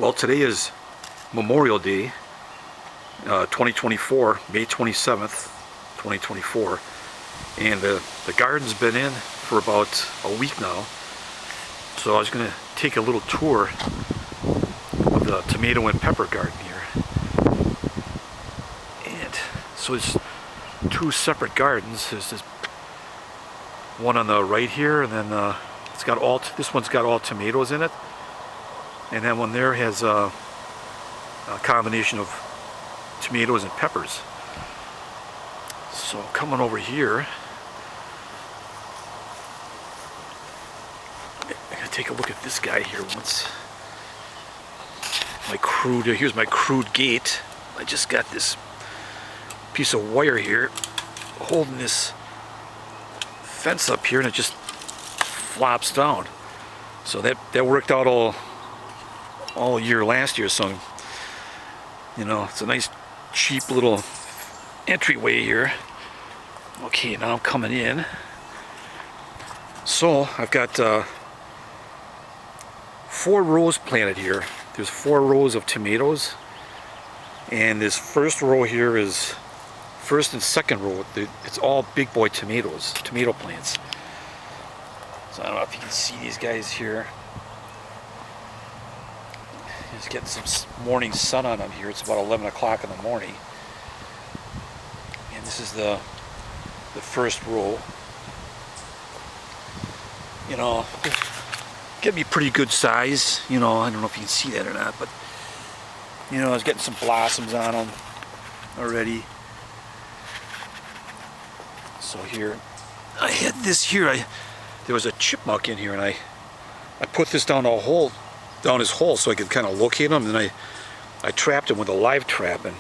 Well, today is Memorial Day, 2024, May 27th, 2024, and the garden's been in for about a week now. So I was going to take a little tour of the tomato and pepper garden here. And so it's two separate gardens. There's this one on the right here, and then it's got this one's got all tomatoes in it. And that one there has a combination of tomatoes and peppers. So coming over here, I'm gonna take a look at this guy here once. Here's my crude gate. I just got this piece of wire here holding this fence up here, and it just flops down. So that worked out all year last year, so you know, it's a nice cheap little entryway here. Okay, now I'm coming in. So I've got 4 rows planted here. There's 4 rows of tomatoes, and this first row here is first and second row. It's all big boy tomatoes, tomato plants. So I don't know if you can see these guys here. It's getting some morning sun on them here. It's about 11 o'clock in the morning. And this is the first row. You know, get me pretty good size. You know, I don't know if you can see that or not, but you know, I was getting some blossoms on them already. So here, I had this here. There was a chipmunk in here, and I put this down his hole so I could kind of locate him, and I trapped him with a live trap, and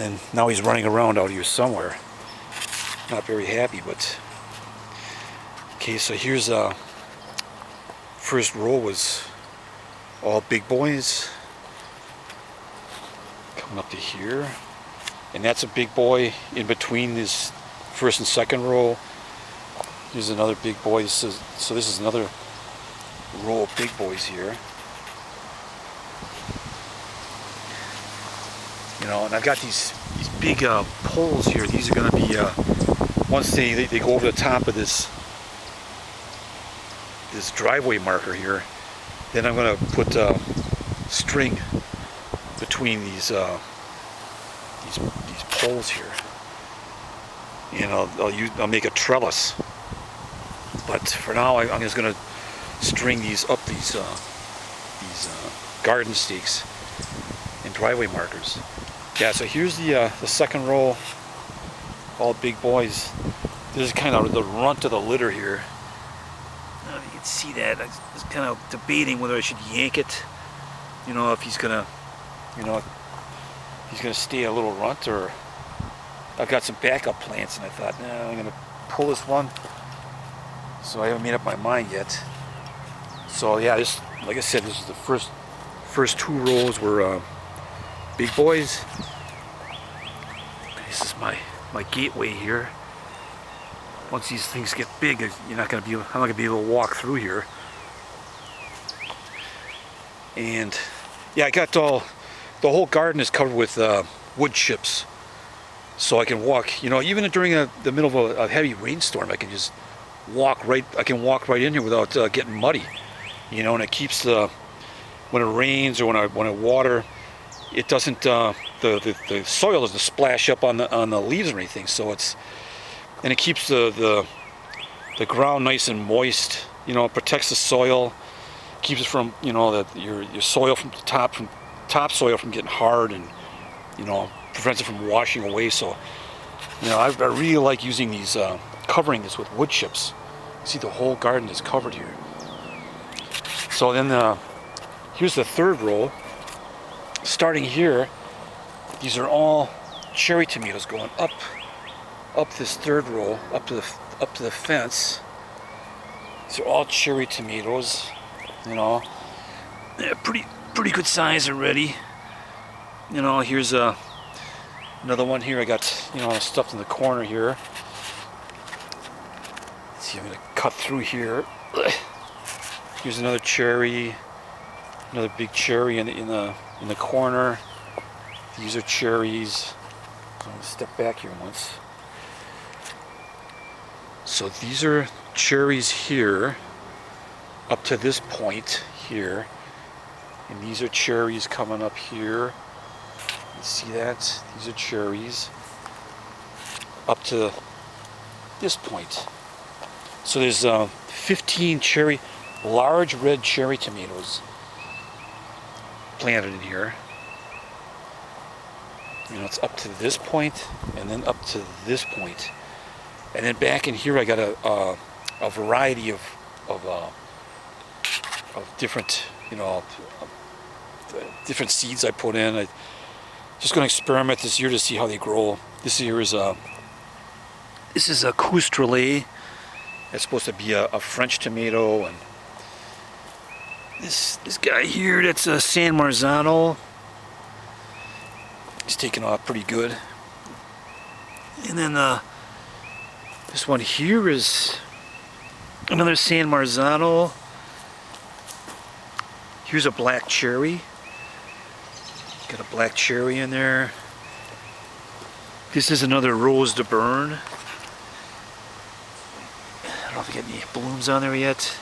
then now he's running around out here somewhere. Not very happy, but okay. So here's first row was all big boys coming up to here, and that's a big boy in between this first and second row. Here's another big boy. So this is another row of big boys here. You know, and I've got these big poles here. These are going to be once they go over the top of this driveway marker here, then I'm going to put string between these poles here, and I'll make a trellis. But for now, I'm just going to string these up, these garden stakes and driveway markers. Yeah, so here's the second row, all big boys. This is kind of the runt of the litter here. I don't know if you can see that. I was kind of debating whether I should yank it. You know, if he's gonna stay a little runt, or I've got some backup plants, and I thought, no, I'm gonna pull this one. So I haven't made up my mind yet. So yeah, like I said, this is the first 2 rows were big boys. This is my gateway here. Once these things get big, I'm not gonna be able to walk through here. And yeah, I got the whole garden is covered with wood chips, so I can walk. You know, even during the middle of a heavy rainstorm, I can just walk right in here without getting muddy. You know, and it keeps when it rains or when I water, it doesn't the soil doesn't splash up on the leaves or anything. So it keeps the ground nice and moist. You know, it protects the soil, keeps it from, you know, your soil from topsoil from getting hard, and you know, prevents it from washing away. So you know, I really like using these, covering this with wood chips. See, the whole garden is covered here. So then here's the third row. Starting here, these are all cherry tomatoes going up this third row, up to the fence. These are all cherry tomatoes. You know, they're pretty good size already. You know, here's another one here. I got, you know, stuffed in the corner here. Let's see, I'm gonna cut through here. Here's another cherry. Another big cherry in the corner. These are cherries. So I'm gonna step back here once. So these are cherries here, up to this point here, and these are cherries coming up here. You see that? These are cherries up to this point. So there's 15 large red cherry tomatoes planted in here. You know, it's up to this point, and then up to this point. And then back in here, I got a variety of different, you know, different seeds I put in. I just going to experiment this year to see how they grow. This here is a Coustrellet. That's supposed to be a French tomato, and this guy here, that's a San Marzano. He's taking off pretty good. And then this one here is another San Marzano. Here's a black cherry. Got a black cherry in there. This is another Rose de Berne. I don't know if I got any blooms on there yet.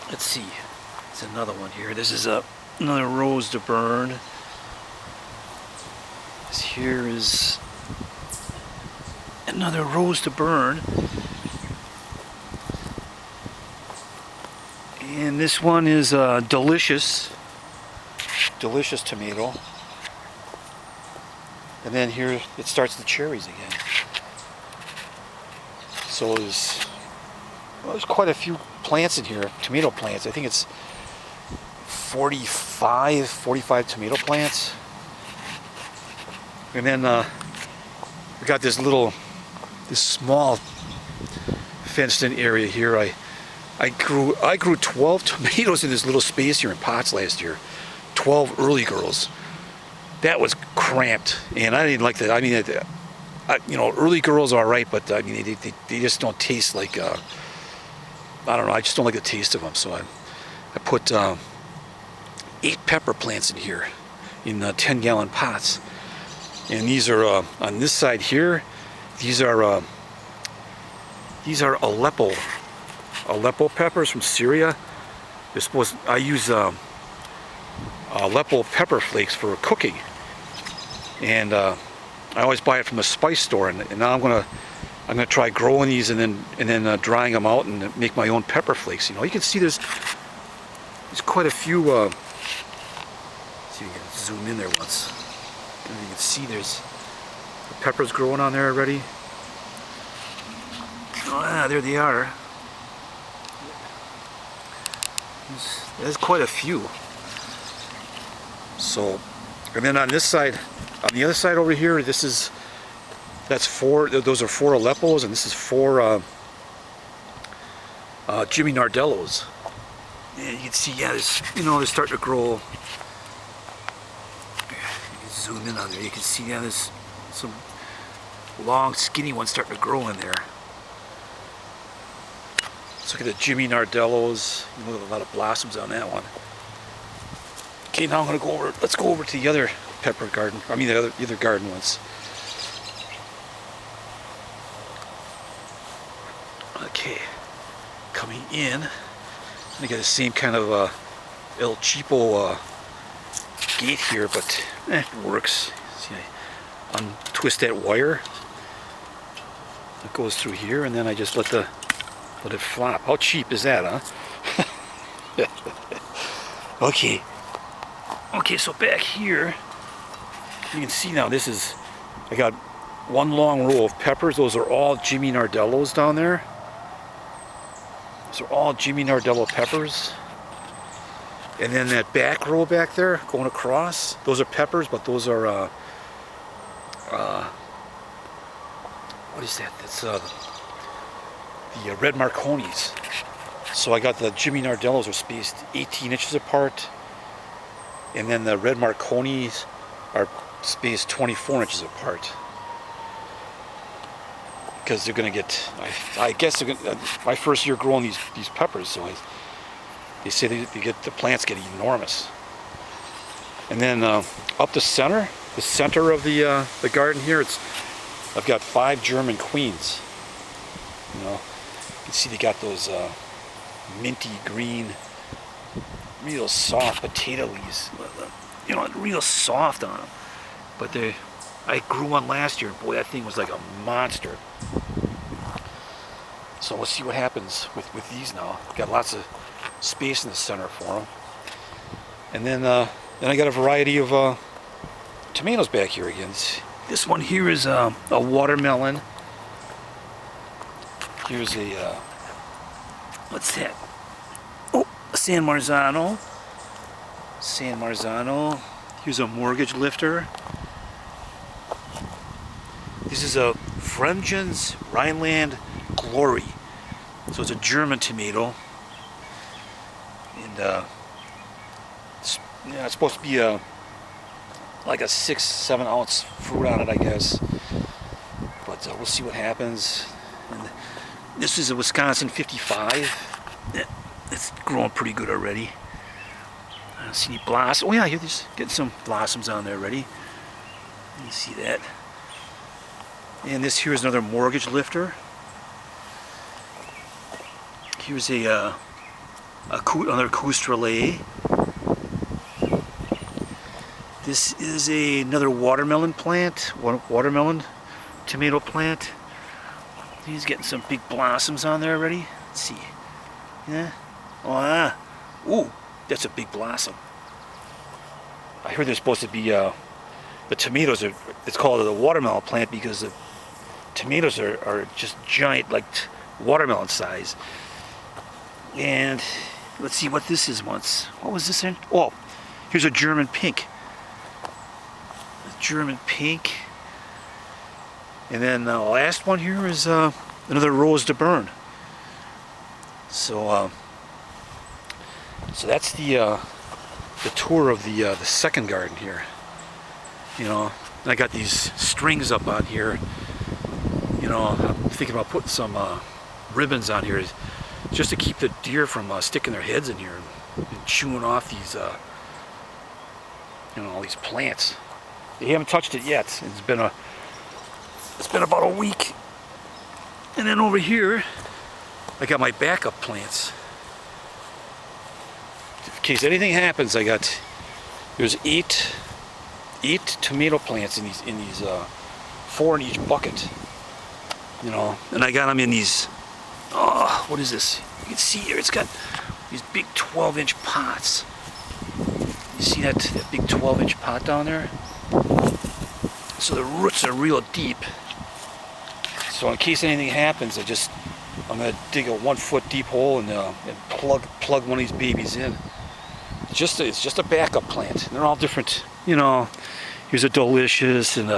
Let's see. There's another one here. This is another Rose de Berne. This here is another Rose de Berne. And this one is Delicious tomato. And then here it starts the cherries again. So there's quite a few plants in here, tomato plants. I think it's 45 tomato plants. And then we got this small fenced-in area here. I grew 12 tomatoes in this little space here in pots last year. 12 early girls. That was cramped, and I didn't like that. I mean, you know, early girls are alright, but I mean, they just don't taste like. I don't know. I just don't like the taste of them. So I put 8 pepper plants in here, in 10-gallon pots, and these are on this side here. These are Aleppo peppers from Syria. They're supposed. I use Aleppo pepper flakes for cooking, and I always buy it from the spice store. And now I'm gonna try growing these and then drying them out and make my own pepper flakes. You know, you can see there's quite a few. See, you can zoom in there once. And you can see there's the peppers growing on there already. Oh, there they are. There's quite a few. So, and then on this side, on the other side over here, those are 4 Aleppos, and this is 4 Jimmy Nardellos. And you can see, yeah, they're starting to grow. You can zoom in on there. You can see, yeah, there's some long, skinny ones starting to grow in there. Let's look at the Jimmy Nardellos. You know, a lot of blossoms on that one. Okay, now I'm gonna go over. Let's go over to the other pepper garden. I mean, the other garden ones. Okay, coming in. I got the same kind of El Cheapo gate here, but it works. See, I untwist that wire. It goes through here, and then I just let it flop. How cheap is that, huh? Okay. Okay, so back here, you can see now I got one long row of peppers. Those are all Jimmy Nardellos down there. Those are all Jimmy Nardello peppers. And then that back row back there, going across, those are peppers, but those are, what is that? That's the red Marconis. So I got the Jimmy Nardellos are spaced 18 inches apart. And then the red Marconis are spaced 24 inches apart. Because they're going to get, I guess they're going to, my first year growing these peppers, so They say the plants get enormous. And then up the center of the garden here, I've got 5 German queens. You know, you can see they got those minty green, real soft potato leaves. You know, real soft on them. But I grew one last year. Boy, that thing was like a monster. So we'll see what happens with these now. Got lots of space in the center for them. And then I got a variety of tomatoes back here again. This one here is a watermelon. Here's a what's that? Oh, a San Marzano. San Marzano. Here's a mortgage lifter. This is a Fremgens Rhineland Glory. So it's a German tomato. And it's supposed to be like a 6-7 ounce fruit on it, I guess. But we'll see what happens. And this is a Wisconsin 55. It's growing pretty good already. I don't see any blossoms. Oh yeah, here there's getting some blossoms on there already. You see that. And this here is another mortgage lifter. Here's another Coustrelay. This is another watermelon plant, watermelon tomato plant. He's getting some big blossoms on there already. Let's see. Yeah. Oh, ooh, that's a big blossom. I heard they're supposed to be the tomatoes are. It's called the watermelon plant because the tomatoes are just giant, like watermelon size. And let's see what this is once. What was this in? Oh, here's a German pink. German pink. And then the last one here is another Rose de Bern. So that's the tour of the second garden here. You know, and I got these strings up on here. You know, I'm thinking about putting some ribbons on here just to keep the deer from sticking their heads in here and chewing off these, all these plants. They haven't touched it yet. It's been about a week. And then over here, I got my backup plants. In case anything happens, there's eight tomato plants in these 4 in each bucket. You know, and I got them in these. Oh, what is this? You can see here, it's got these big 12-inch pots. You see that big 12-inch pot down there? So the roots are real deep. So in case anything happens, I'm gonna dig a 1-foot deep hole and plug one of these babies in. It's just a backup plant. And they're all different. You know, here's a delicious and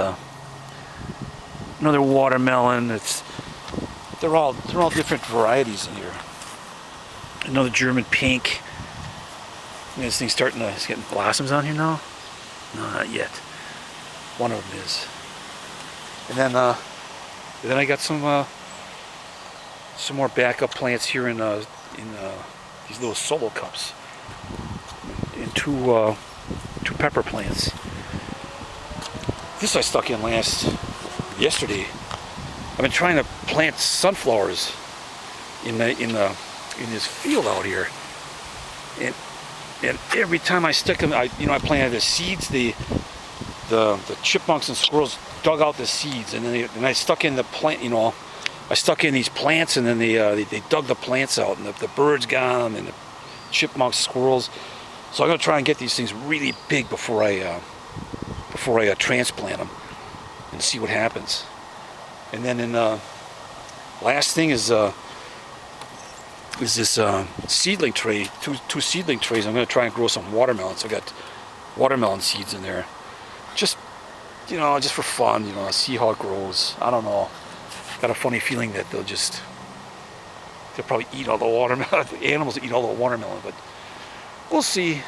another watermelon. They're all different varieties in here. Another German pink. And this thing's it's getting blossoms on here now. No, not yet. One of them is. And then I got some more backup plants here in these little solo cups. And two pepper plants. This I stuck in yesterday. I've been trying to plant sunflowers in this field out here, and every time I stick them, I planted the seeds. The chipmunks and squirrels dug out the seeds, and then I stuck in the plant. You know, I stuck in these plants, and then they dug the plants out, and the birds got them, and the chipmunks, squirrels. So I'm gonna try and get these things really big before I transplant them, and see what happens. And then last thing is this seedling tray, two seedling trays. I'm going to try and grow some watermelons. So I got watermelon seeds in there, just for fun. See how it grows. I don't know. Got a funny feeling that they'll probably eat all the watermelon. The animals eat all the watermelon, but we'll see.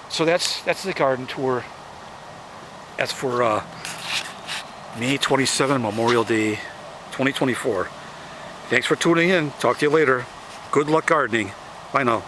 So that's the garden tour. That's for May 27, Memorial Day 2024. Thanks for tuning in. Talk to you later. Good luck gardening. Bye now.